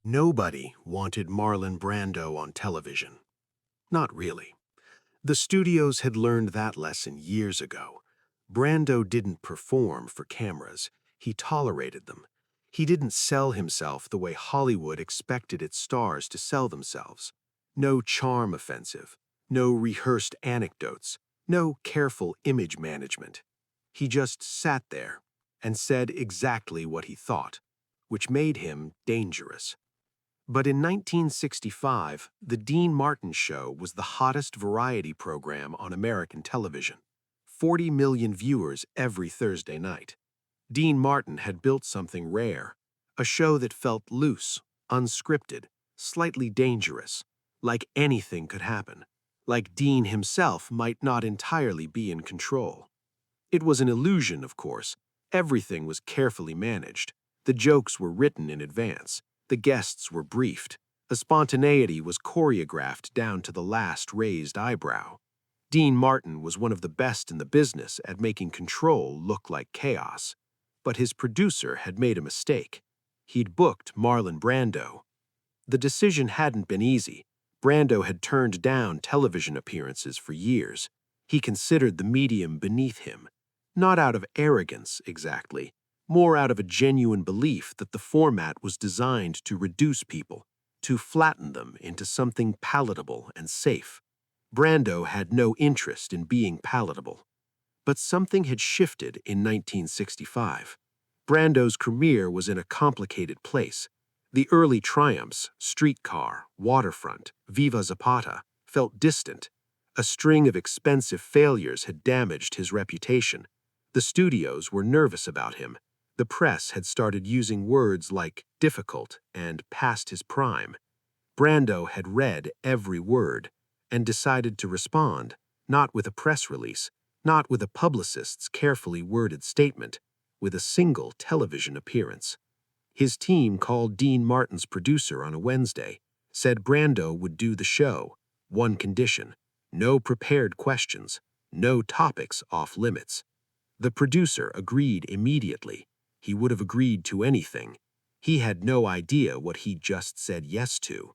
Nobody wanted Marlon Brando on television. Not really. The studios had learned that lesson years ago. Brando didn't perform for cameras. He tolerated them. He didn't sell himself the way Hollywood expected its stars to sell themselves. No charm offensive, no rehearsed anecdotes, no careful image management. He just sat there and said exactly what he thought, which made him dangerous. But in 1965, The Dean Martin Show was the hottest variety program on American television. 40 million viewers every Thursday night. Dean Martin had built something rare, a show that felt loose, unscripted, slightly dangerous, like anything could happen, like Dean himself might not entirely be in control. It was an illusion, of course. Everything was carefully managed. The jokes were written in advance. The guests were briefed. The spontaneity was choreographed down to the last raised eyebrow. Dean Martin was one of the best in the business at making control look like chaos. But his producer had made a mistake. He'd booked Marlon Brando. The decision hadn't been easy. Brando had turned down television appearances for years. He considered the medium beneath him. Not out of arrogance, exactly, more out of a genuine belief that the format was designed to reduce people, to flatten them into something palatable and safe. Brando had no interest in being palatable. But something had shifted in 1965. Brando's career was in a complicated place. The early triumphs, Streetcar, Waterfront, Viva Zapata, felt distant. A string of expensive failures had damaged his reputation. The studios were nervous about him. The press had started using words like difficult and past his prime. Brando had read every word and decided to respond, not with a press release, not with a publicist's carefully worded statement, with a single television appearance. His team called Dean Martin's producer on a Wednesday, said Brando would do the show. One condition: no prepared questions, no topics off limits. The producer agreed immediately. He would have agreed to anything. He had no idea what he'd just said yes to.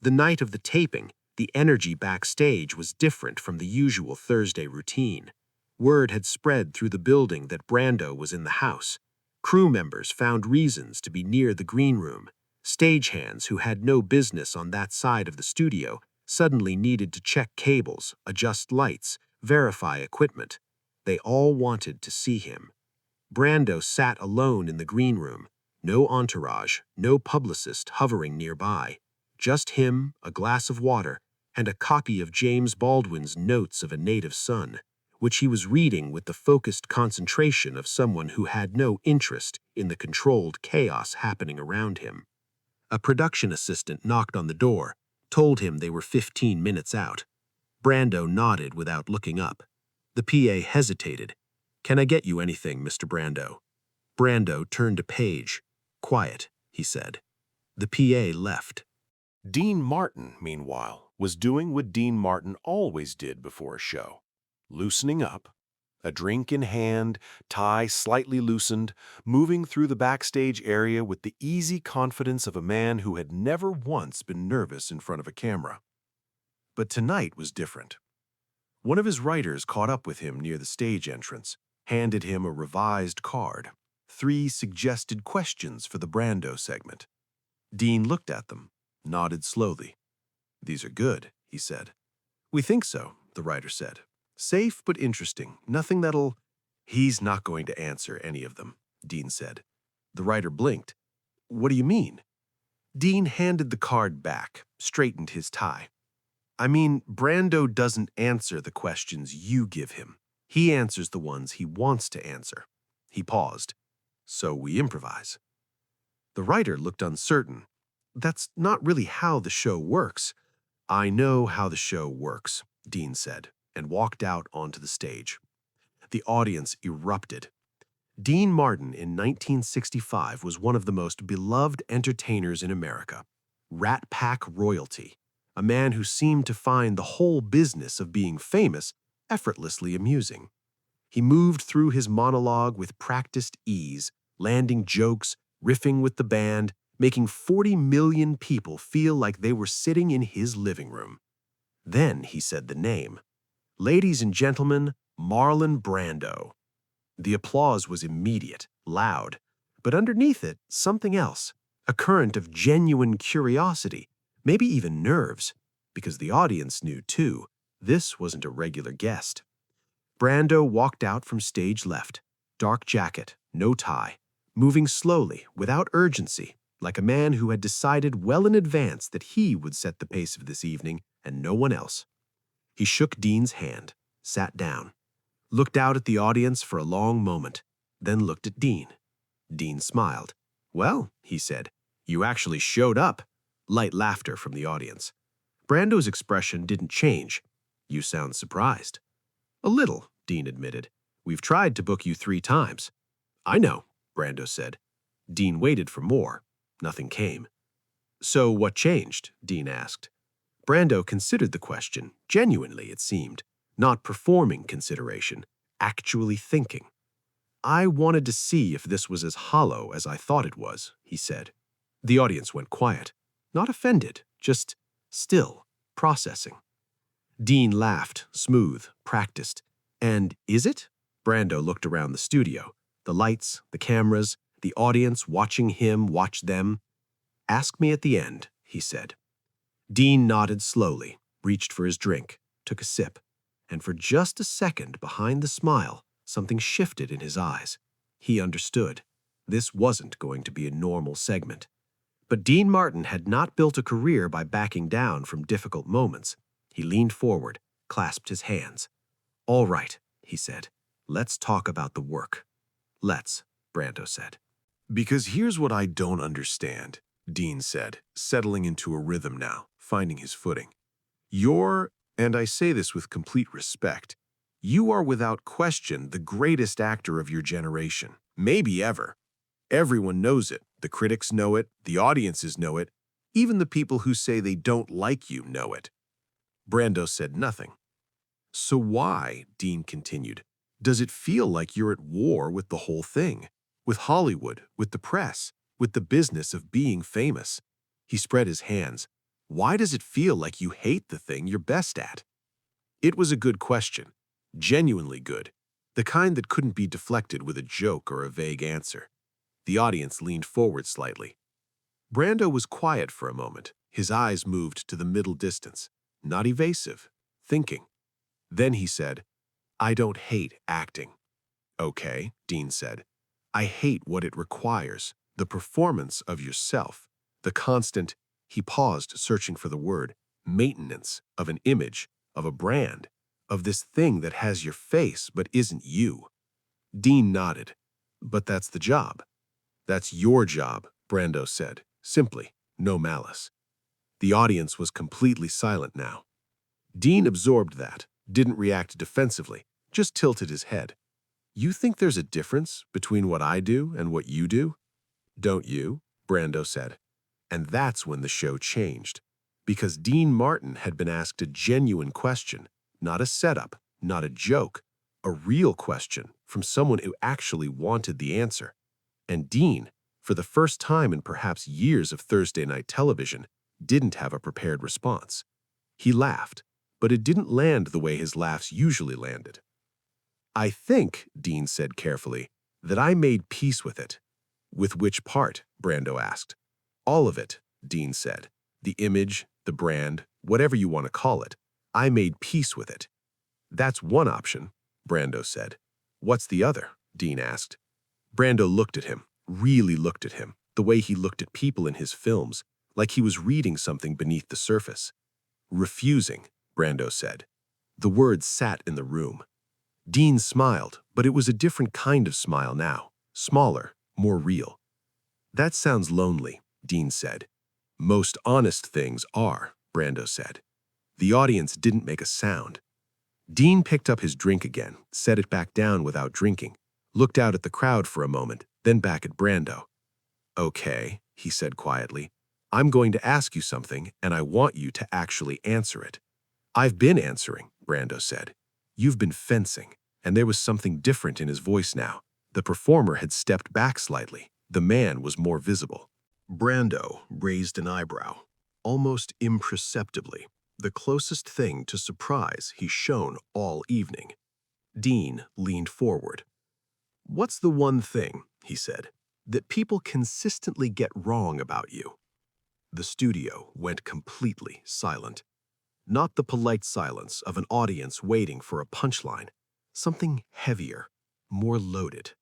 The night of the taping, the energy backstage was different from the usual Thursday routine. Word had spread through the building that Brando was in the house. Crew members found reasons to be near the green room. Stagehands who had no business on that side of the studio suddenly needed to check cables, adjust lights, verify equipment. They all wanted to see him. Brando sat alone in the green room. No entourage, no publicist hovering nearby. Just him, a glass of water, and a copy of James Baldwin's Notes of a Native Son, which he was reading with the focused concentration of someone who had no interest in the controlled chaos happening around him. A production assistant knocked on the door, told him they were 15 minutes out. Brando nodded without looking up. The PA hesitated. "Can I get you anything, Mr. Brando?" Brando turned a page. "Quiet," he said. The PA left. Dean Martin, meanwhile, was doing what Dean Martin always did before a show. Loosening up, a drink in hand, tie slightly loosened, moving through the backstage area with the easy confidence of a man who had never once been nervous in front of a camera. But tonight was different. One of his writers caught up with him near the stage entrance, handed him a revised card, 3 suggested questions for the Brando segment. Dean looked at them, nodded slowly. "These are good," he said. "We think so," the writer said. "Safe but interesting, nothing that'll—" "He's not going to answer any of them," Dean said. The writer blinked. "What do you mean?" Dean handed the card back, straightened his tie. "I mean, Brando doesn't answer the questions you give him. He answers the ones he wants to answer." He paused. "So we improvise." The writer looked uncertain. "That's not really how the show works." "I know how the show works," Dean said, and walked out onto the stage. The audience erupted. Dean Martin in 1965 was one of the most beloved entertainers in America. Rat Pack royalty. A man who seemed to find the whole business of being famous effortlessly amusing. He moved through his monologue with practiced ease, landing jokes, riffing with the band, making 40 million people feel like they were sitting in his living room. Then he said the name. Ladies and gentlemen, Marlon Brando. The applause was immediate, loud, but underneath it, something else, a current of genuine curiosity, maybe even nerves, because the audience knew, too, this wasn't a regular guest. Brando walked out from stage left, dark jacket, no tie, moving slowly, without urgency, like a man who had decided well in advance that he would set the pace of this evening and no one else. He shook Dean's hand, sat down, looked out at the audience for a long moment, then looked at Dean. Dean smiled. "Well," he said, "you actually showed up." Light laughter from the audience. Brando's expression didn't change. "You sound surprised." "A little," Dean admitted. "We've tried to book you 3 times." "I know," Brando said. Dean waited for more. Nothing came. "So what changed?" Dean asked. Brando considered the question, genuinely it seemed, not performing consideration, actually thinking. "I wanted to see if this was as hollow as I thought it was," he said. The audience went quiet. Not offended, just still, processing. Dean laughed, smooth, practiced. "And is it?" Brando looked around the studio. The lights, the cameras, the audience watching him watch them. "Ask me at the end," he said. Dean nodded slowly, reached for his drink, took a sip, and for just a second behind the smile, something shifted in his eyes. He understood. This wasn't going to be a normal segment. But Dean Martin had not built a career by backing down from difficult moments. He leaned forward, clasped his hands. "All right," he said. "Let's talk about the work." "Let's," Brando said. "Because here's what I don't understand," Dean said, settling into a rhythm now, finding his footing. "You're, and I say this with complete respect, you are without question the greatest actor of your generation, maybe ever. Everyone knows it. The critics know it. The audiences know it. Even the people who say they don't like you know it." Brando said nothing. "So why," Dean continued, "does it feel like you're at war with the whole thing? With Hollywood, with the press, with the business of being famous?" He spread his hands. "Why does it feel like you hate the thing you're best at?" It was a good question, genuinely good, the kind that couldn't be deflected with a joke or a vague answer. The audience leaned forward slightly. Brando was quiet for a moment. His eyes moved to the middle distance, not evasive, thinking. Then he said, "I don't hate acting." "Okay," Dean said. "I hate what it requires, the performance of yourself, the constant," he paused, searching for the word, "maintenance of an image, of a brand, of this thing that has your face but isn't you." Dean nodded. "But that's the job." "That's your job," Brando said, simply, no malice. The audience was completely silent now. Dean absorbed that, didn't react defensively, just tilted his head. "You think there's a difference between what I do and what you do?" "Don't you?" Brando said. And that's when the show changed. Because Dean Martin had been asked a genuine question, not a setup, not a joke, a real question from someone who actually wanted the answer. And Dean, for the first time in perhaps years of Thursday night television, didn't have a prepared response. He laughed, but it didn't land the way his laughs usually landed. "I think," Dean said carefully, "that I made peace with it." "With which part?" Brando asked. "All of it," Dean said. "The image, the brand, whatever you want to call it. I made peace with it." "That's one option," Brando said. "What's the other?" Dean asked. Brando looked at him, really looked at him, the way he looked at people in his films, like he was reading something beneath the surface. "Refusing," Brando said. The words sat in the room. Dean smiled, but it was a different kind of smile now, smaller, more real. "That sounds lonely," Dean said. "Most honest things are," Brando said. The audience didn't make a sound. Dean picked up his drink again, set it back down without drinking, looked out at the crowd for a moment, then back at Brando. "Okay," he said quietly. "I'm going to ask you something, and I want you to actually answer it." "I've been answering," Brando said. "You've been fencing," and there was something different in his voice now. The performer had stepped back slightly. The man was more visible. Brando raised an eyebrow, almost imperceptibly, the closest thing to surprise he's shown all evening. Dean leaned forward. "What's the one thing," he said, "that people consistently get wrong about you?" The studio went completely silent. Not the polite silence of an audience waiting for a punchline. Something heavier, more loaded.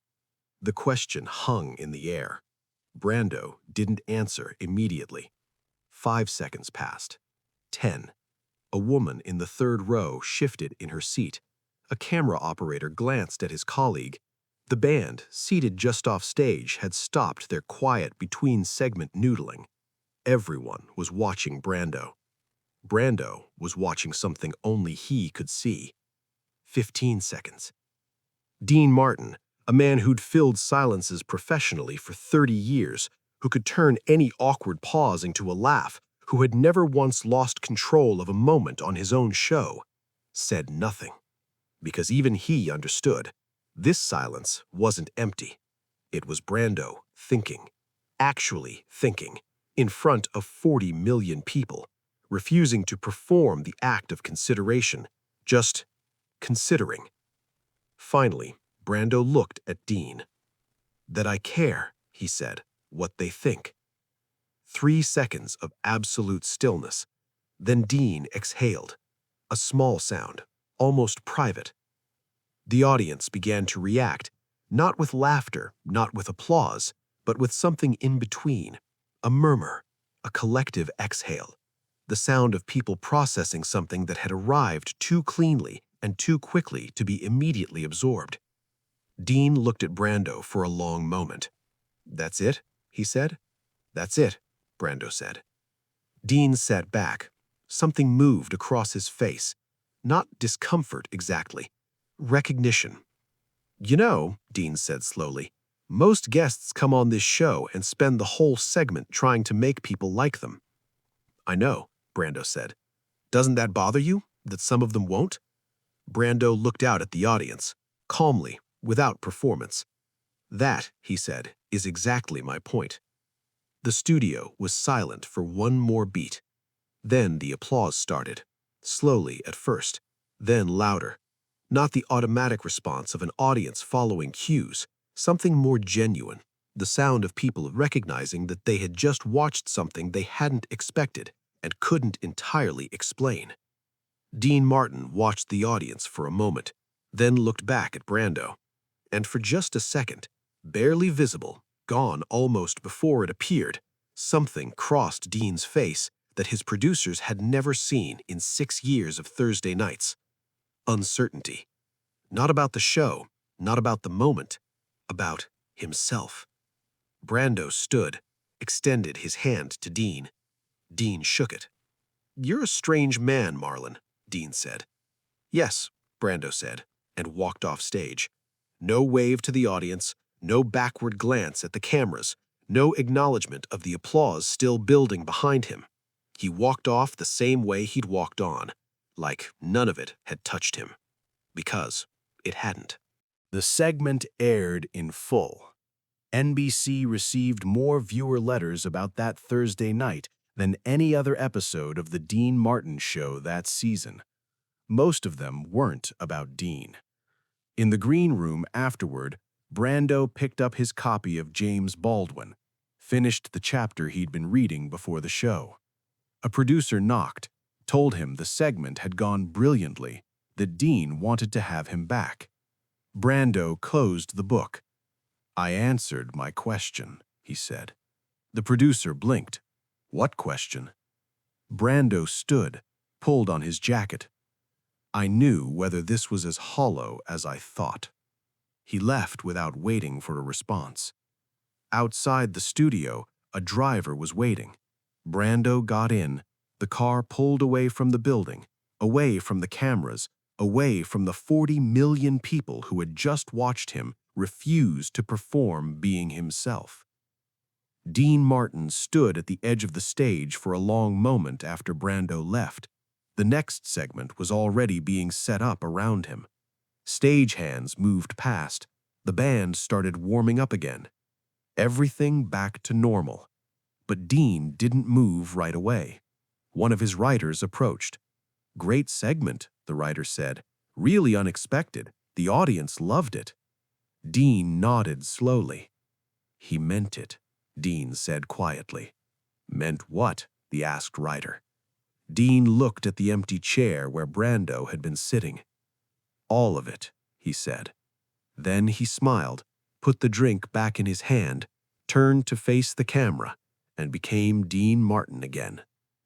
The question hung in the air. Brando didn't answer immediately. 5 seconds passed. 10. A woman in the third row shifted in her seat. A camera operator glanced at his colleague. The band, seated just off stage, had stopped their quiet between-segment noodling. Everyone was watching Brando. Brando was watching something only he could see. 15 seconds. Dean Martin, a man who'd filled silences professionally for 30 years, who could turn any awkward pause into a laugh, who had never once lost control of a moment on his own show, said nothing. Because even he understood, this silence wasn't empty. It was Brando thinking, actually thinking, in front of 40 million people, refusing to perform the act of consideration, just considering. Finally, Brando looked at Dean. "That I care," he said, "what they think." 3 seconds of absolute stillness. Then Dean exhaled, a small sound, almost private. The audience began to react, not with laughter, not with applause, but with something in between, a murmur, a collective exhale, the sound of people processing something that had arrived too cleanly and too quickly to be immediately absorbed. Dean looked at Brando for a long moment. "That's it?" he said. "That's it," Brando said. Dean sat back. Something moved across his face. Not discomfort exactly. Recognition. "You know," Dean said slowly, "most guests come on this show and spend the whole segment trying to make people like them." "I know," Brando said. "Doesn't that bother you, that some of them won't?" Brando looked out at the audience, calmly, without performance. "That," he said, "is exactly my point." The studio was silent for one more beat. Then the applause started, slowly at first, then louder. Not the automatic response of an audience following cues, something more genuine, the sound of people recognizing that they had just watched something they hadn't expected and couldn't entirely explain. Dean Martin watched the audience for a moment, then looked back at Brando. And for just a second, barely visible, gone almost before it appeared, something crossed Dean's face that his producers had never seen in 6 years of Thursday nights. Uncertainty. Not about the show, not about the moment, about himself. Brando stood, extended his hand to Dean. Dean shook it. "You're a strange man, Marlon," Dean said. "Yes," Brando said, and walked off stage. No wave to the audience, no backward glance at the cameras, no acknowledgement of the applause still building behind him. He walked off the same way he'd walked on, like none of it had touched him. Because it hadn't. The segment aired in full. NBC received more viewer letters about that Thursday night than any other episode of The Dean Martin Show that season. Most of them weren't about Dean. In the green room afterward, Brando picked up his copy of James Baldwin, finished the chapter he'd been reading before the show. A producer knocked, told him the segment had gone brilliantly, that Dean wanted to have him back. Brando closed the book. "I answered my question," he said. The producer blinked. "What question?" Brando stood, pulled on his jacket. "I knew whether this was as hollow as I thought." He left without waiting for a response. Outside the studio, a driver was waiting. Brando got in. The car pulled away from the building, away from the cameras, away from the 40 million people who had just watched him refuse to perform being himself. Dean Martin stood at the edge of the stage for a long moment after Brando left. The next segment was already being set up around him. Stagehands moved past. The band started warming up again. Everything back to normal. But Dean didn't move right away. One of his writers approached. "Great segment," the writer said. "Really unexpected. The audience loved it." Dean nodded slowly. "He meant it," Dean said quietly. "Meant what?" the asked writer. Dean looked at the empty chair where Brando had been sitting. "All of it," he said. Then he smiled, put the drink back in his hand, turned to face the camera, and became Dean Martin again,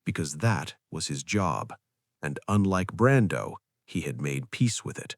because that was his job, and unlike Brando, he had made peace with it.